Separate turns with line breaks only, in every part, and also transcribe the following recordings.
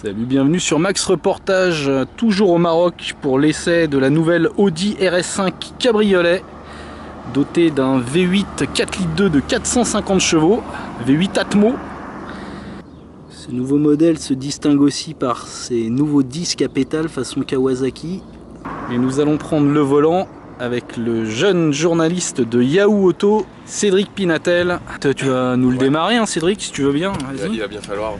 Salut, bienvenue sur Max Reportage, toujours au Maroc pour l'essai de la nouvelle Audi RS5 Cabriolet, dotée d'un V8 4 litres 2 de 450 chevaux, V8 Atmo. Ce nouveau modèle se distingue aussi par ses nouveaux disques à pétales façon Kawasaki. Et nous allons prendre le volant avec le jeune journaliste de Yahoo Auto, Cédric Pinatel. Tu vas nous le démarrer, hein, Cédric, si tu veux bien.
Il va bien falloir.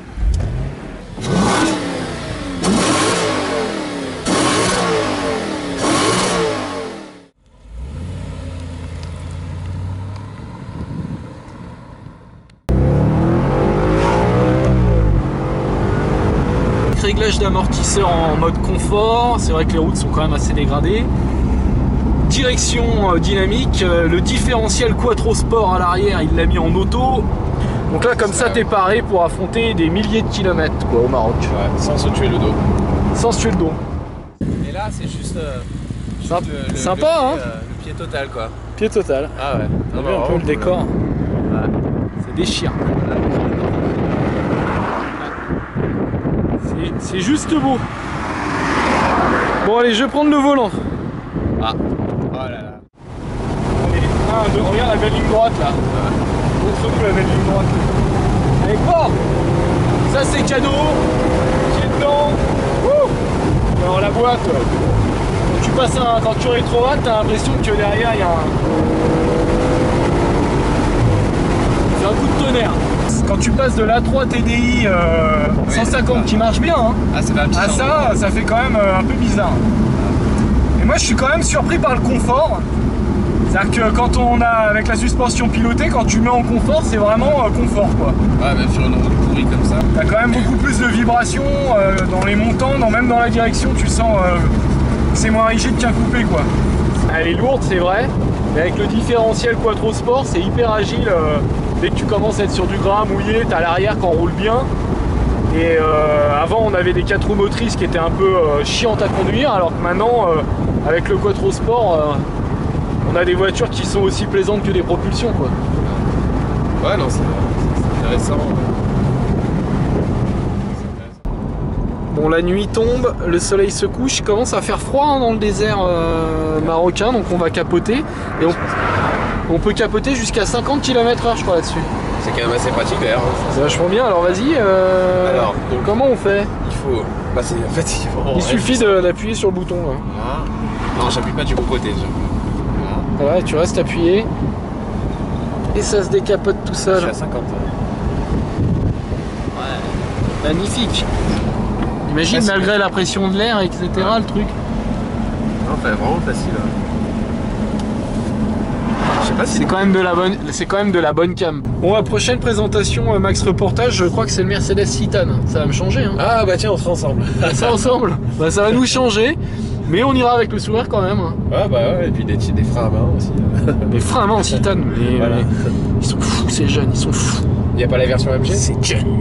Réglage d'amortisseur en mode confort, c'est vrai que les routes sont quand même assez dégradées. Direction dynamique, le différentiel Quattro Sport à l'arrière il l'a mis en auto. Donc là comme ça t'es paré pour affronter des milliers de kilomètres quoi, au Maroc.
Ouais, sans se tuer le dos.
Sans se tuer le dos.
Et là c'est juste,
sympa hein.
Le pied total quoi.
Pied total.
Ah ouais.
On a vu un peu le décor.
Ouais.
C'est déchirant. C'est juste beau. Bon allez, je vais prendre le volant.
Ah. Oh là là.
Allez, regarde la belle ligne droite là. Montre-nous la belle ligne droite. Allez, fort. Ça c'est cadeau. Qui est dedans. Wouh. Alors la boîte, quand tu passes quand tu rétrovates, t'as l'impression que derrière il y a c'est un coup de tonnerre. Quand tu passes de l'A3 TDI 150 qui marche bien, hein, ça fait quand même un peu bizarre. Et moi je suis quand même surpris par le confort. C'est-à-dire que quand on a avec la suspension pilotée, quand tu mets en confort, c'est vraiment confort quoi.
Ouais, même sur une route pourrie comme ça.
T'as quand même beaucoup plus de vibrations dans les montants, même dans la direction, tu sens que c'est moins rigide qu'un coupé quoi. Elle est lourde c'est vrai, mais avec le différentiel Quattro Sport, c'est hyper agile. Dès que tu commences à être sur du gras mouillé, t'as l'arrière qui enroule bien. Et avant on avait des 4 roues motrices qui étaient un peu chiantes à conduire, alors que maintenant avec le Quattro Sport on a des voitures qui sont aussi plaisantes que des propulsions quoi.
Ouais non c'est intéressant.
Bon la nuit tombe, le soleil se couche, il commence à faire froid hein, dans le désert marocain, donc on va capoter. Et on peut capoter jusqu'à 50 km/h je crois là-dessus.
C'est quand même assez pratique d'ailleurs.
C'est vachement bien, alors vas-y,
alors,
comment on fait?
Il faut... Bah c'est... En fait,
il suffit d'appuyer sur le bouton là.
Non j'appuie pas du bon côté.
Voilà, et tu restes appuyé. Et ça se décapote tout seul.
Je suis à 50.
Ouais, magnifique. Imagine malgré la pression de l'air, etc. Ouais. Le truc.
Non, c'est vraiment facile. Je sais pas si
c'est quand même de la bonne cam. Bon, la prochaine présentation Max Reportage, je crois que c'est le Mercedes Citan. Ça va me changer. Hein.
Ah bah tiens, on sera ensemble.
Ça ensemble. Bah, ça va nous changer. Mais on ira avec le sourire quand même. Hein.
Ouais bah ouais, et puis des freins à main aussi.
Des freins à main en Citan. Mais, voilà. Ils sont fous ces jeunes, ils sont fous.
Il n'y a pas la version MG?
C'est jeunes.